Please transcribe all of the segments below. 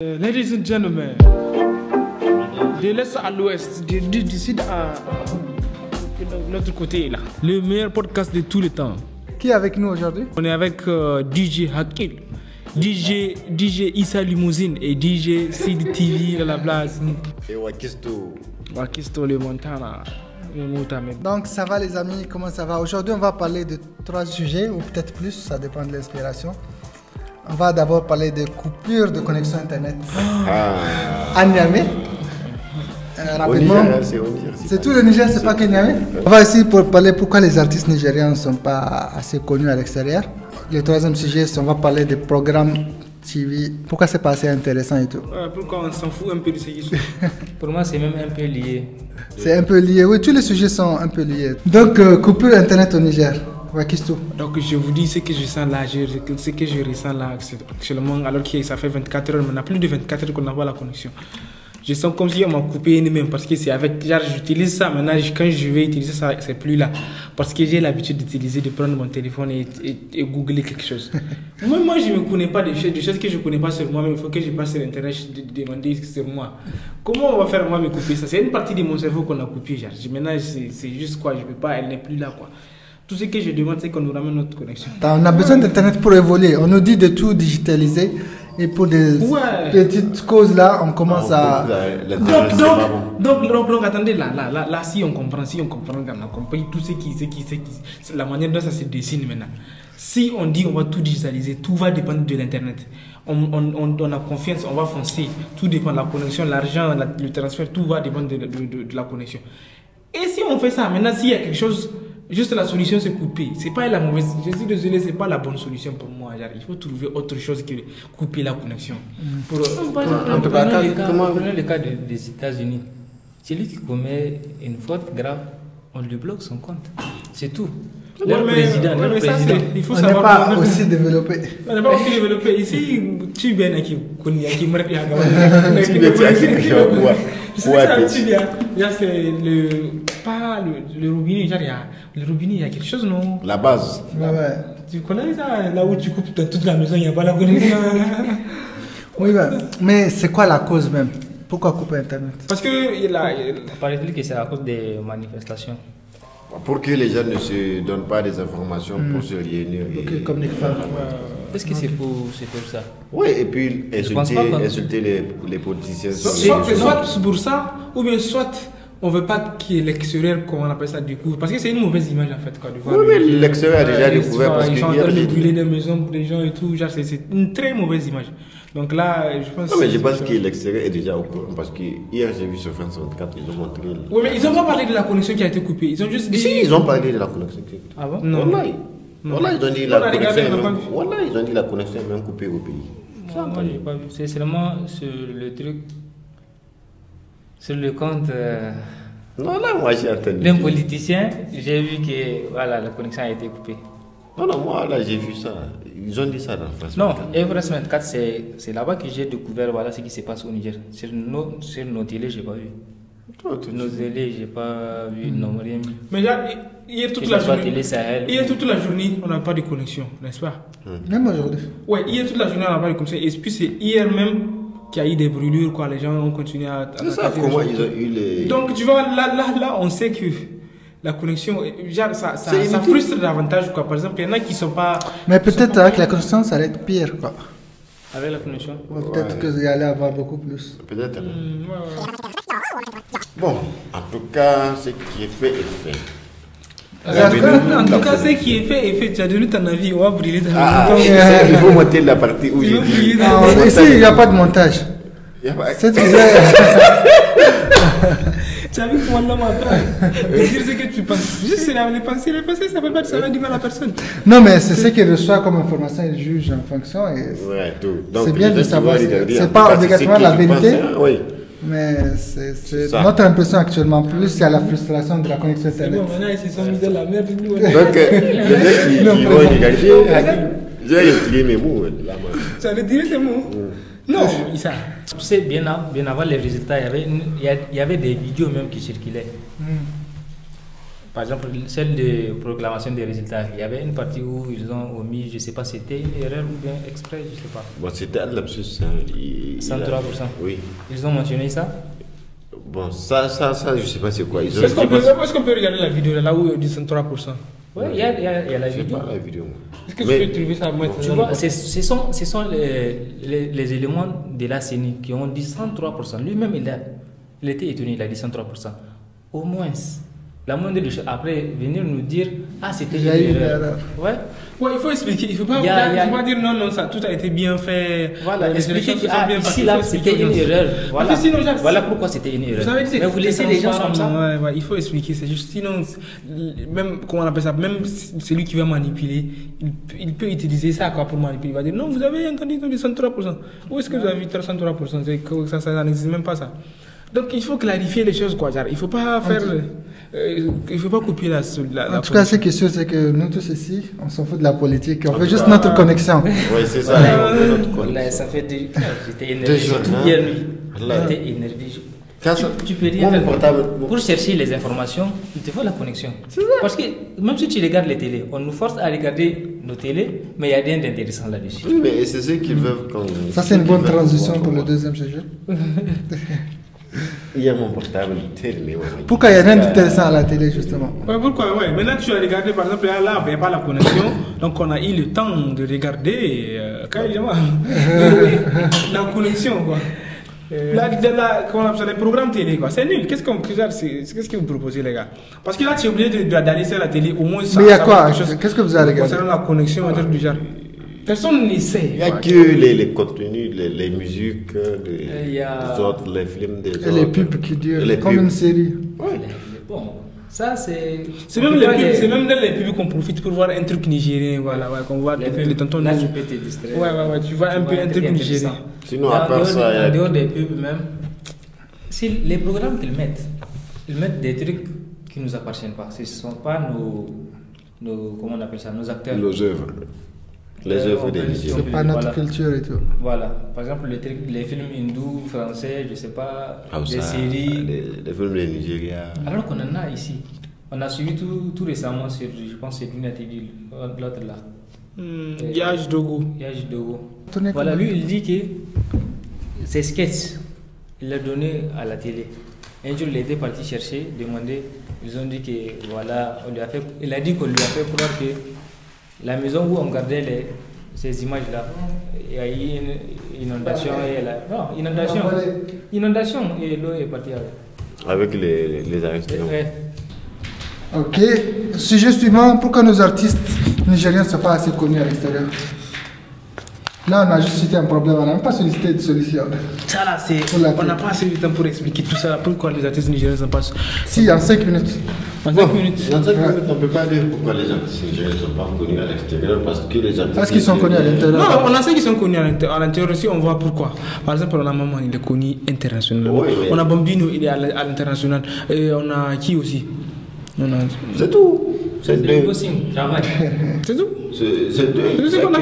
Ladies and gentlemen, de l'est à l'ouest, du sud à l'autre côté là, le meilleur podcast de tous les temps. Qui est avec nous aujourd'hui? On est avec DJ Hakil, DJ Issa Limousine et DJ Sid TV de la place. Et Wakisto. Wakisto le Montana. Donc ça va les amis, comment ça va? Aujourd'hui on va parler de 3 sujets ou peut-être plus, ça dépend de l'inspiration. On va d'abord parler de coupures de connexion internet à Niamey. Rapidement, c'est tout le Niger, c'est pas que Niamey. On va aussi parler pourquoi les artistes nigériens ne sont pas assez connus à l'extérieur. Le troisième sujet, on va parler des programmes TV. Pourquoi c'est pas assez intéressant et tout. Pourquoi on s'en fout un peu de ce qui se fait? Pour moi, c'est même un peu lié. C'est un peu lié, oui, tous les sujets sont un peu liés. Donc, coupure internet au Niger. Wakisto. Donc je vous dis ce que je sens là, ce que je ressens là actuellement, alors que ça fait 24 heures, maintenant plus de 24 heures qu'on n'a pas la connexion. Je sens comme si on m'a coupé même parce que c'est avec, genre j'utilise ça maintenant, quand je vais utiliser ça, c'est plus là. Parce que j'ai l'habitude d'utiliser, de prendre mon téléphone et googler quelque chose. Moi je ne connais pas des choses que je ne connais pas sur moi-même, il faut que je passe sur internet, je demander sur moi. Comment on va faire moi me couper ça? C'est une partie de mon cerveau qu'on a coupé, genre. Maintenant c'est juste quoi, je peux pas, elle n'est plus là quoi. Tout ce que je demande, c'est qu'on nous ramène notre connexion. On a besoin d'Internet pour évoluer. On nous dit de tout digitaliser. Et pour des petites causes là, on commence à... Donc, attendez, là, si on comprend, on a compris tout ce qui la manière dont ça se dessine maintenant. Si on dit on va tout digitaliser, tout va dépendre de l'Internet. On a confiance, on va foncer. Tout dépend de la connexion, l'argent, le transfert, tout va dépendre de la connexion. Et si on fait ça, maintenant, s'il y a quelque chose... Juste la solution c'est couper. C'est pas la mauvaise. Je suis désolé, c'est pas la bonne solution pour moi. Il faut trouver autre chose que couper la connexion. En tout cas, prenons le cas des États-Unis. Celui qui commet une faute grave, on lui bloque son compte. C'est tout. Le président. Il faut savoir. On n'est pas aussi développé. On n'est pas aussi développé. Ici, tu viens qui c'est le robinet, le robinet, il y a quelque chose, non? La base. Ouais. Tu connais ça? Là où tu coupes toute la maison, il n'y a pas la connexion. Oui, mais c'est quoi la cause même? Pourquoi couper Internet? Parce que paraît-il que c'est à cause des manifestations. Pour que les gens ne se donnent pas des informations pour se réunir. Comme les femmes. Est-ce que c'est pour ça? Oui, et puis insulter les politiciens. Soit pour ça, ou bien soit on ne veut pas que l'extérieur, comment on appelle ça, découvre. Parce que c'est une mauvaise image en fait. Oui, mais l'extérieur a déjà découvert parce qu'ils sont en train de brûler des maisons pour les gens et tout. C'est une très mauvaise image. Donc là, je pense. Non, mais je pense que l'extérieur est déjà au courant parce que hier j'ai vu sur France 24, ils ont montré. Oui, mais ils n'ont pas parlé de la connexion qui a été coupée. Ils ont juste dit. Si, ils ont parlé de la connexion qui a été coupée. Ah bon? Non. Voilà, ils ont dit la connexion. Voilà, ils ont dit la connexion est même coupée au pays. Moi, j'ai pas vu. C'est seulement sur le truc. Sur le compte. Non, là, moi j'ai entendu. D'un politicien, j'ai vu que voilà, la connexion a été coupée. Non, moi là j'ai vu ça. Ils ont dit ça dans France 24. Non, France 24, c'est là-bas que j'ai découvert voilà, ce qui se passe au Niger. Sur nos télés, j'ai pas vu. Nos télés, j'ai pas vu, non, rien. Mais hier toute la journée, on n'a pas de connexion, n'est-ce pas? Même aujourd'hui. Oui, hier toute la journée, on n'a pas de connexion. Et puis c'est hier même qu'il y a eu des brûlures, quoi. Les gens ont continué à... C'est ça, comment ils ont eu les... Donc tu vois, là, on sait que la connexion, genre, ça frustre davantage, quoi. Par exemple, il y en a qui sont pas... Mais peut-être avec la connexion, ça va être pire, quoi. Avec la connexion? Peut-être qu'il allait avoir beaucoup plus. Peut-être. Bon, en tout cas, ce qui est fait est fait. En tout cas, ce qui est fait est fait. Tu as donné ton avis, on va brûler ta maison. Il faut monter la partie où j'ai dit. Ici, il n'y a pas de montage. Tu as vu comment l'homme attend? Dire ce que tu penses. Juste c'est les pensées, ça fait pas ça va du mal à personne. Non, mais c'est ce qu'il reçoit comme information, il juge en fonction. C'est bien de savoir. C'est pas obligatoirement la vérité. Oui. Mais c'est notre impression actuellement. Plus il y a la frustration de la connexion internet. Bon, maintenant ils se sont mis dans la merde. Donc, les gens qui vont regarder, j'ai retiré mes mots. Tu as retiré tes mots? Non, Issa. Tu sais, bien avant les résultats, il y avait des vidéos même qui circulaient. par exemple, celle de proclamation des résultats, il y avait une partie où ils ont omis, je ne sais pas, c'était une erreur ou bien exprès, je ne sais pas. Bon, c'était un lapsus. 103%. Oui. Ils ont mentionné ça. Bon, ça, je ne sais pas c'est quoi. Est-ce qu'on peut regarder la vidéo là où ils disent 103%? Oui, il y a la vidéo. Pas la vidéo. Est-ce que tu peux trouver ça? Tu vois, ce sont les éléments de la CENI qui ont dit 103%. Lui-même, il était étonné, il a dit 103%. Au moins, la moindre des choses, après venir nous dire, ah, c'était une erreur. Ouais, il faut expliquer. Il ne faut pas dire non, ça, tout a été bien fait. Voilà, expliquer que ici, là, c'était une erreur. Voilà pourquoi c'était une erreur. Mais vous laissez les gens comme ça. Ouais, il faut expliquer. C'est juste, sinon, même, comment on appelle ça, même celui qui va manipuler, il peut utiliser ça quoi, pour manipuler. Il va dire, non, vous avez entendu 103%. Où est-ce que vous avez vu 103%? Ça n'existe même pas ça. Donc il faut clarifier les choses quoi. Il faut pas faire, il faut pas copier la en tout cas, ce qui est sûr, c'est que nous tous ici, on s'en fout de la politique. On veut juste notre connexion. Oui, c'est ça. Ça fait j'étais énervé hier nuit. J'étais énervé. Tu peux dire pour chercher les informations, il te faut la connexion. Parce que même si tu regardes les télés, on nous force à regarder nos télés, mais il y a rien d'intéressant là-dessus. Oui, mais c'est ce qu'ils veulent quand. Ça, c'est une bonne transition pour le deuxième sujet. Il y a mon portable télé. Pourquoi il n'y a rien d'intéressant à la télé, justement? Pourquoi? Maintenant, tu as regardé, par exemple, là, il n'y a pas la connexion. Donc, on a eu le temps de regarder carrément la connexion, quoi. Comment on appelle ça, les programmes télé, quoi. C'est nul. Qu'est-ce que vous proposez, les gars? Parce que là, tu es obligé d'aller sur la télé, au moins ça. Mais il y a quoi? Qu'est-ce que vous avez regardé? Concernant la connexion, un truc du genre. Personne n'essaie. Il n'y a que les contenus, les musiques, les autres, les films des autres. Et les pubs qui durent comme une série. Oui, bon. Ça, c'est. C'est même dans les pubs qu'on profite pour voir un truc nigérien. Voilà, qu'on voit les tontons. Là, tu peux te distraire. Ouais, tu vois un peu un truc nigérien. Sinon, à part ça. En dehors des pubs, même. Si les programmes qu'ils mettent, ils mettent des trucs qui ne nous appartiennent pas. Ce ne sont pas nos. Comment on appelle ça? Nos acteurs. Nos œuvres. Les œuvres des Nigériens. C'est pas notre culture et tout. Voilà. Par exemple, les films hindous, français, je sais pas, les séries. Les films des Nigériens. Alors qu'on en a ici. On a suivi tout récemment sur, je pense, c'est Duna TV, l'autre là. Yaj Dogo. Voilà, lui, il dit que ses sketchs, il l'a donné à la télé. Un jour, il était parti chercher, demander. Ils ont dit que, voilà, il a dit qu'on lui a fait croire que la maison où on gardait ces images-là, il y a eu une inondation inondation et l'eau est partie avec les arrestations. Ok. Sujet suivant, pourquoi nos artistes nigériens ne sont pas assez connus à l'extérieur? Là, on a juste cité un problème, on n'a même pas sollicité de solution. Ça là, on n'a pas assez de temps pour expliquer tout ça. Pourquoi les artistes nigériens ne sont pas. Si, en 5 minutes. En 5 minutes. En 5 minutes, on ne peut pas dire pourquoi les artistes nigériens ne sont pas connus à l'extérieur. Parce qu'ils sont connus à l'intérieur. Non, on a ceux qui sont connus à l'intérieur aussi, on voit pourquoi. Par exemple, on a Maman, il est connu internationalement. Oui. On a Bambino, il est à l'international. Et on a qui aussi? C'est tout. C'est deux. C'est tout. C'est deux. C'est ce qu'on a.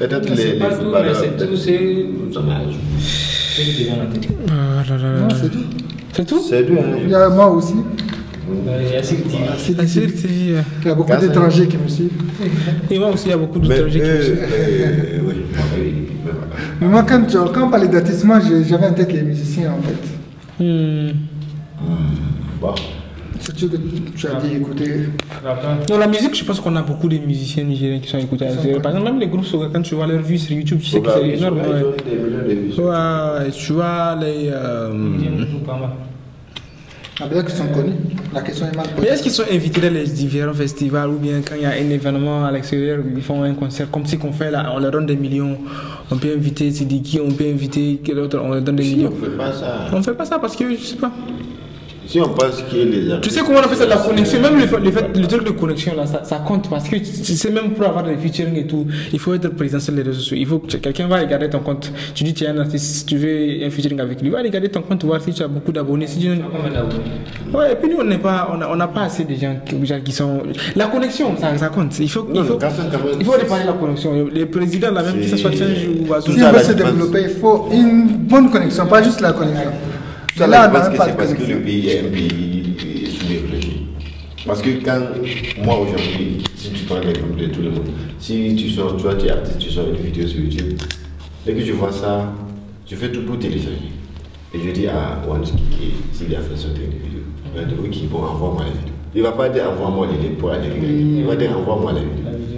Peut-être c'est pas tout, mais c'est tout, c'est. Non, c'est tout. C'est tout? C'est tout. Il y a moi aussi. Il y a Il y a beaucoup d'étrangers qui me suivent. Et moi aussi, il y a beaucoup d'étrangers qui me suivent. Mais moi, quand on parlait d'artistes, moi, j'avais un tête les musiciens, en fait. Bon. C'est sûr que tu as dit écouter. Dans la musique, je pense qu'on a beaucoup de musiciens nigériens qui sont écoutés à l'extérieur. Par exemple, même les groupes, quand tu vois leurs vues sur YouTube, tu sais que c'est énorme. Ouais, tu vois les. Bien qu'ils sont connus. La question est mal posée. Mais est-ce qu'ils sont invités dans les différents festivals ou bien quand il y a un événement à l'extérieur, ils font un concert comme ce qu'on fait là, on leur donne des millions. On peut inviter Sidiki, on peut inviter quel autre, on leur donne des millions. On ne fait pas ça. On ne fait pas ça parce que je sais pas. Si on pense qu'il y a les artistes. Tu sais comment on appelle ça la connexion? Même le truc de connexion là, ça compte parce que tu sais, même pour avoir des featuring et tout, il faut être présent sur les réseaux sociaux. Il faut que quelqu'un va regarder ton compte. Tu dis tu es un artiste, tu veux un featuring avec lui, va regarder ton compte, voir si tu as beaucoup d'abonnés. Si tu... Ouais, et puis nous on n'a pas assez de gens qui sont. La connexion, ça compte. Il faut réparer la connexion. Les présidents là, même que ce soit Tchange ou Azou. Si on veut se développer, il faut une bonne connexion, pas juste la connexion. Là, parce que c'est parce que le pays est un pays sous-développé. Parce que quand, moi aujourd'hui, si tu prends l'exemple de tout le monde, si tu sors, toi tu es artiste, tu sors une vidéo sur YouTube, dès que je vois ça, je fais tout pour télécharger. Et je dis à Wanski s'il a fait sortir une vidéo, il va dire ok, bon, envoie-moi la vidéo. Il ne va pas dire envoie-moi les liens pour aller regarder, il va dire envoie-moi la vidéo.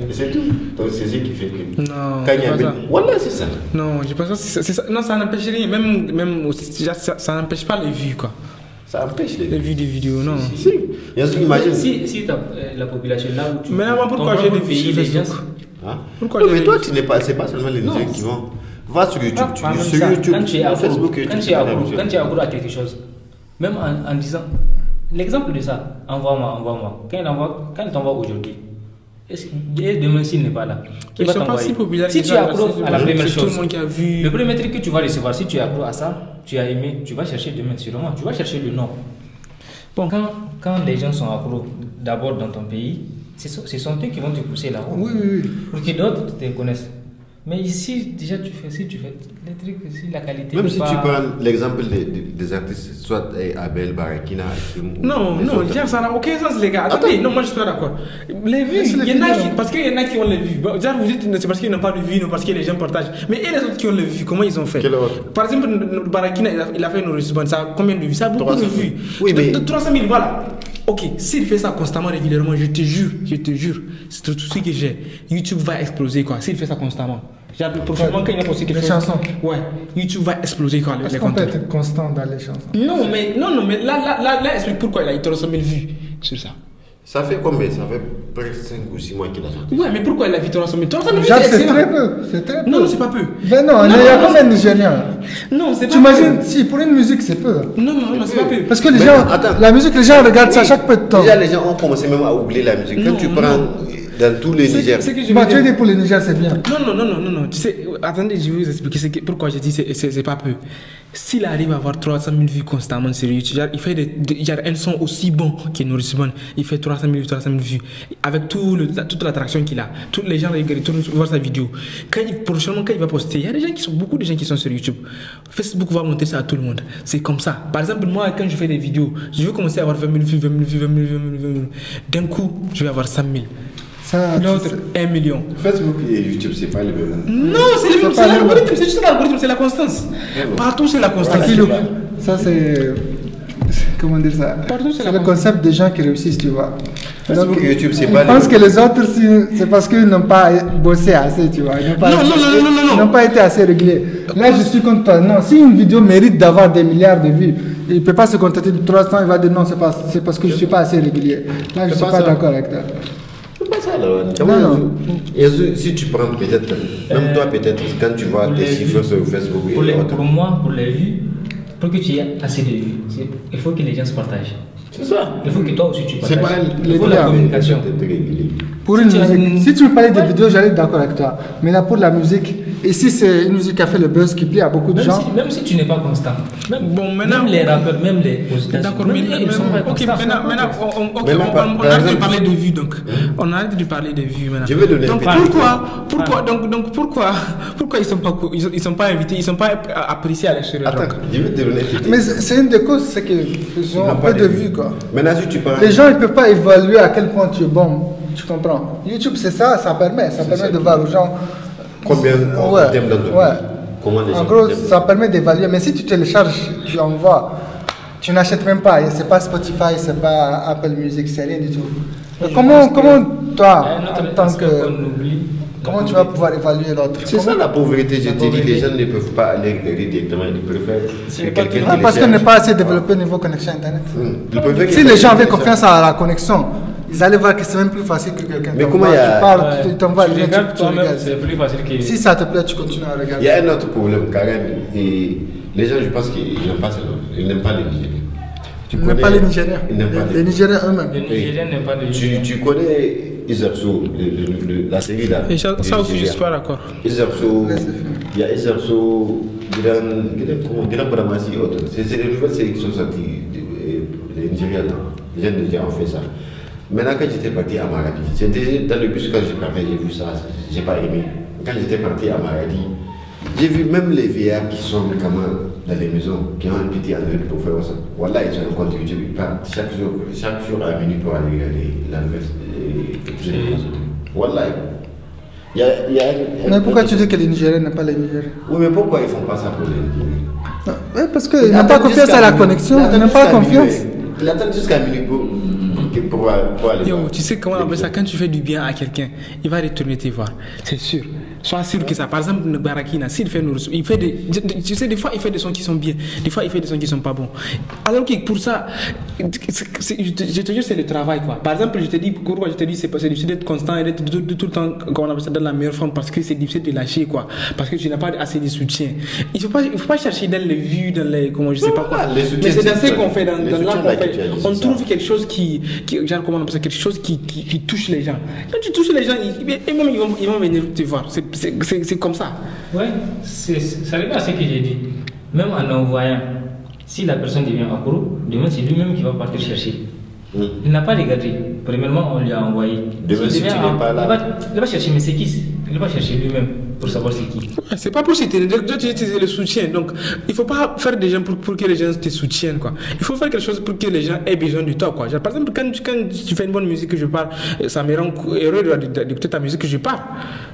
Et c'est tout. Donc c'est ce qui fait que. Non, quand il y a ça. Voilà, c'est ça. Non, je pense que c'est ça. Non, ça n'empêche rien. Même ça n'empêche pas les vues, quoi. Ça empêche les vues des vidéos, non. Si. Imagine. Si la population là où tu. Mais là, pourquoi j'ai des vues sur Facebook? Pourquoi mais toi, tu n'es pas. C'est pas seulement les gens qui vont. Va sur YouTube. Sur YouTube. Quand tu es accro à quelque chose, même en disant. L'exemple de ça, envoie-moi. Quand il t'envoie aujourd'hui, et demain s'il n'est pas là, il va t'envoyer. Si tu es accro à la première chose, le premier truc que tu vas recevoir, si tu es accro à ça, tu as aimé, tu vas chercher demain sûrement, tu vas chercher le nom. Bon, quand les gens sont accros, d'abord dans ton pays, ce sont eux qui vont te pousser là-haut. Oui. Pour que d'autres te connaissent. Mais ici, déjà, tu fais les trucs, si la qualité. Même si tu prends l'exemple des artistes, soit Abel, Barakina, non, ça n'a aucun sens, les gars. Attendez, non, moi je suis pas d'accord. Les vues, il y en a qui, parce qu'il y en a qui ont les vues. Genre, vous dites, c'est parce qu'ils n'ont pas de vues, non, parce que les gens partagent. Mais et les autres qui ont les vues, comment ils ont fait? Par exemple, Barakina, il a fait une ressources, ça a combien de vues? Ça a beaucoup de vues. Oui, mais. 300 000, voilà. Ok, s'il fait ça constamment, régulièrement, je te jure, c'est tout ce que j'ai. YouTube va exploser, quoi, s'il fait ça constamment. Prochainement, quand il a posté quelque chose. Les chansons. Ouais, YouTube va exploser, quoi. Est-ce qu'on peut être constant dans les chansons? Non, mais là, explique pourquoi il a eu 300 000 vues sur ça. Ça fait combien? Ça fait presque 5 ou 6 mois qu'il a sorti. Ouais, mais pourquoi il a vu 300 000? 300 000, c'est très peu. Non, c'est pas peu. Mais non, il y a combien de Nigériens? Non, c'est pas peu. Tu imagines, si pour une musique, c'est peu. Non, c'est pas peu. Parce que les gens, la musique, les gens regardent ça chaque peu de temps. Déjà, les gens ont commencé même à oublier la musique. Quand tu prends dans tous les Niger. Tu as dit pour les Niger, c'est bien. Non. Tu sais, attendez, je vais vous expliquer pourquoi je dis c'est pas peu. S'il arrive à avoir 300 000 vues constamment sur YouTube, il fait un son aussi bon que Norrisman, il fait 300 000 vues. Avec toute l'attraction qu'il a, tous les gens retournent voir sa vidéo. Prochainement, quand il va poster, il y a beaucoup de gens qui sont sur YouTube. Facebook va montrer ça à tout le monde. C'est comme ça. Par exemple, moi, quand je fais des vidéos, je veux commencer à avoir 20 000 vues. D'un coup, je vais avoir 100 000. L'autre, 1 million. Facebook et YouTube, c'est pas le même. Non, c'est le même. C'est l'algorithme, c'est juste l'algorithme, c'est la constance. Partout, c'est la constance. Ça, c'est. Comment dire ça? C'est le concept des gens qui réussissent, tu vois. Facebook et YouTube, c'est pas. Je pense que les autres, c'est parce qu'ils n'ont pas bossé assez, tu vois. Ils n'ont pas été assez réguliers. Là, je suis contre toi. Non, si une vidéo mérite d'avoir des milliards de vues, il ne peut pas se contenter de 300, il va dire non, c'est parce que je ne suis pas assez régulier. Là, je ne suis pas d'accord avec toi. Pas ça là. Non. Et si tu prends peut-être, même toi peut-être, quand tu vois des chiffres sur Facebook. Pour moi, pour les vues, pour que tu aies assez de vues, il faut que les gens se partagent. C'est ça. Il faut que toi aussi tu partages. C'est pas il faut la communication. Pour une musique, si tu me parlais de vidéos, j'allais être d'accord avec toi. Mais là, pour la musique, et si c'est une musique qui a fait le buzz, qui plaît à beaucoup de gens. Même si tu n'es pas constant. Même les rappeurs, même les musiciens. D'accord, mais ils sont pas constants. Maintenant, on arrête de parler de vues, donc. On arrête de parler de vues maintenant. Je vais donner donc pourquoi ils sont pas invités, ils sont pas appréciés à l'extérieur. Attends, je vais te donner. Mais c'est une des causes, c'est qu'ils ont peu de vues, quoi. Maintenant, si tu parles. Les gens ne peuvent pas évaluer à quel point tu es bon. Tu comprends? YouTube, c'est ça, ça permet de voir aux gens. Combien en termes d'entreprise? Comment les gens. En gros, ça permet d'évaluer. Mais si tu télécharges, tu envoies, tu n'achètes même pas. C'est pas Spotify, c'est pas Apple Music, c'est rien du tout. Comment toi, en tant que. Comment tu vas pouvoir évaluer l'autre? C'est ça la pauvreté, je te dis, les gens ne peuvent pas aller regarder directement, ils préfèrent quelqu'un qui parce qu'on n'est pas assez développé au niveau connexion Internet. Si les gens avaient confiance à la connexion, ils allaient voir que c'est même plus facile que quelqu'un. Mais comment tu parles, tu t'envoies le lien, tu regardes. C'est plus facile que. Si ça te plaît, tu continues à regarder. Il y a un autre problème, Karen, et les gens, je pense qu'ils n'aiment pas cela, ils n'aiment pas les Nigériens. Tu n'aimes pas les Nigériens. Les Nigériens eux-mêmes. Les Nigériens n'aiment pas les Nigériens. Tu connais Isarso, la série là. Et ça aussi, je suis pas d'accord. Isarso, il y a Isarso, Giran Bramasi et autres. C'est les nouvelles séries qui sont sorties, les Nigériens là. Les gens déjà ont fait ça. Maintenant, quand j'étais parti à Maradi, c'était dans le bus quand j'ai parti, j'ai vu ça, j'ai pas aimé. Quand j'étais parti à Maradi, J'ai vu même les vieillards qui sont quand même dans les maisons, qui ont un petit Android pour faire ça. Voilà, ils ont un compte YouTube, ils partent chaque jour à minuit pour aller regarder la nouvelle. Voilà. Mais pourquoi tu dis que les Nigériens n'aiment pas les Nigériens? Oui, mais pourquoi ils font pas ça pour les Nigériens? Oui, parce qu'ils n'ont pas confiance à la connexion, ils n'ont pas confiance. Ils attendent jusqu'à minuit pour aller. Yo, tu sais comment on appelle ça? Quand tu fais du bien à quelqu'un, il va retourner te voir, c'est sûr. Sois sûr que ça. Par exemple, le Barakina, s'il fait nous, il fait tu sais, des fois il fait des sons qui sont bien, des fois il fait des sons qui sont pas bons. Alors que pour ça, je te jure, c'est le travail quoi. Par exemple, je te dis c'est difficile d'être constant et d'être tout le temps, comme on appelle ça, dans la meilleure forme parce que c'est difficile de lâcher quoi, parce que tu n'as pas assez de soutien. Il faut pas chercher dans les vues, dans les comment je sais pas quoi. Mais c'est dans ce qu'on fait, dans l'art qu'on fait. On trouve quelque chose qui genre comment on appelle ça, quelque chose qui touche les gens. Quand tu touches les gens, ils vont venir te voir. C'est comme ça. Oui, ça revient à ce que j'ai dit. Même en envoyant, si la personne devient accro, demain c'est lui-même qui va partir chercher. Il n'a pas regardé. Premièrement, on lui a envoyé. Demain, si tu n'es pas là, il va chercher, mais c'est qui? Il va chercher lui-même pour savoir c'est qui. C'est pas pour soutenir, tu utilises le soutien. Donc, il faut pas faire des gens pour que les gens te soutiennent. Quoi. Il faut faire quelque chose pour que les gens aient besoin de toi. Quoi. Genre, par exemple, quand tu fais une bonne musique que je parle, ça me rend heureux d'écouter ta musique que je parle.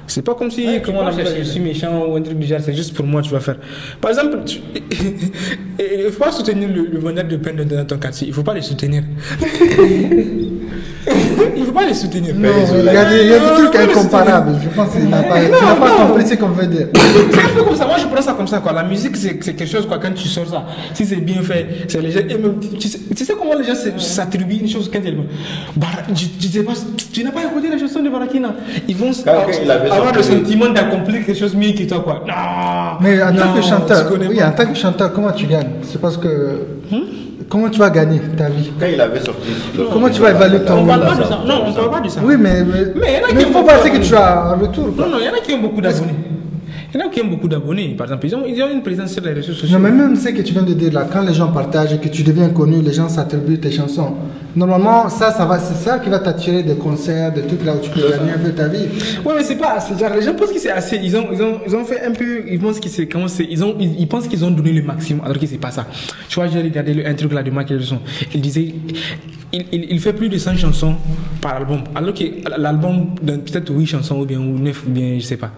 C'est pas comme si comment on appelle, je suis méchant ou un truc du genre, c'est juste pour moi tu vas faire. Par exemple, il faut pas soutenir le bonheur de peine dans ton quartier. Il faut pas les soutenir. Il ne faut pas les soutenir. Non, il y a des trucs incomparables. Je pense qu'il n'a pas compris ce qu'on veut dire. C'est un peu comme ça. Moi, je prends ça comme ça. Quoi. La musique, c'est quelque chose, quoi, quand tu sors ça. Si c'est bien fait, c'est les gens. Et même, tu sais comment les gens s'attribuent une chose quand ils. Tu n'as pas écouté la chanson de Barakina. Ils vont avoir le sentiment d'accomplir quelque chose mieux que toi. Quoi. Non. Mais en tant que chanteur, oui, en tant que chanteur, comment tu gagnes? C'est parce que. Comment tu vas gagner ta vie? Quand il avait sorti. Comment tu vas évaluer ton monde? On parle pas de ça. Non, on parle pas de ça. Oui, mais il faut voir ce que tu as en retour. Non, il y en a qui ont beaucoup d'abonnés. Il y en a qui ont beaucoup d'abonnés. Par exemple, ils ont une présence sur les réseaux sociaux. Non, mais même ce que tu viens de dire là, quand les gens partagent et que tu deviens connu, les gens s'attribuent tes chansons. Normalement, c'est ça qui va t'attirer des concerts, des trucs là où tu peux gagner un peu ta vie. Ouais, mais c'est pas assez. Genre, les gens pensent que c'est assez. Ils ont fait un peu. Ils pensent que c'est comment c'est. Ils pensent qu'ils ont donné le maximum, alors que c'est pas ça. Tu vois, j'ai regardé un truc là de Michael Jackson. Il disait. Il fait plus de 100 chansons par album. Alors que l'album, peut-être 8 chansons ou bien 9 ou bien je sais pas.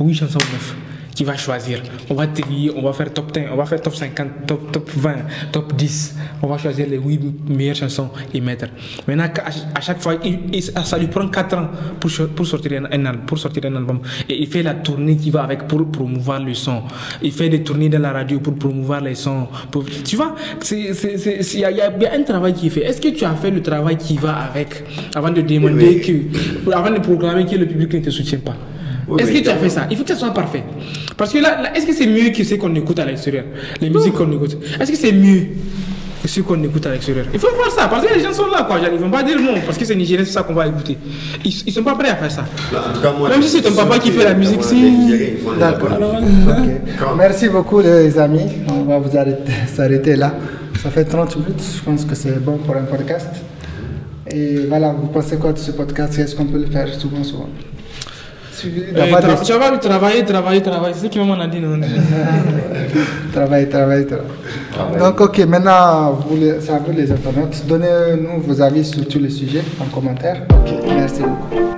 8 chansons ou 9 qui va choisir. On va trier, on va faire top 10, on va faire top 50, top 20, top 10. On va choisir les 8 meilleures chansons et mettre. Maintenant, à chaque fois, ça lui prend 4 ans pour sortir un album. Et il fait la tournée qui va avec pour promouvoir le son. Il fait des tournées dans la radio pour promouvoir les sons. Tu vois, il y a un travail qui est fait. Est-ce que tu as fait le travail qui va avec avant de demander avant de proclamer que le public ne te soutient pas? Oui, est-ce que tu as fait ça? Il faut que ça soit parfait. Parce que là est-ce que c'est mieux que ce qu'on écoute à l'extérieur? Les musiques qu'on écoute. Est-ce que c'est mieux que ce qu'on écoute à l'extérieur? Il faut voir ça, parce que les gens sont là, quoi. Ils ne vont pas dire non, parce que c'est Nigérien, c'est ça qu'on va écouter. Ils ne sont pas prêts à faire ça. En tout cas, moi, même si c'est ton papa qui fait la musique, d'accord. Okay. Merci beaucoup, les amis. On va vous s'arrêter là. Ça fait 30 minutes. Je pense que c'est bon pour un podcast. Et voilà, vous pensez quoi de ce podcast? Est-ce qu'on peut le faire souvent? Tu vas travailler, c'est ce que maman a dit. Non. Travailler. Donc, ok, maintenant, c'est à vous les internautes. Donnez-nous vos avis sur tous les sujets en commentaire. Ok, merci beaucoup.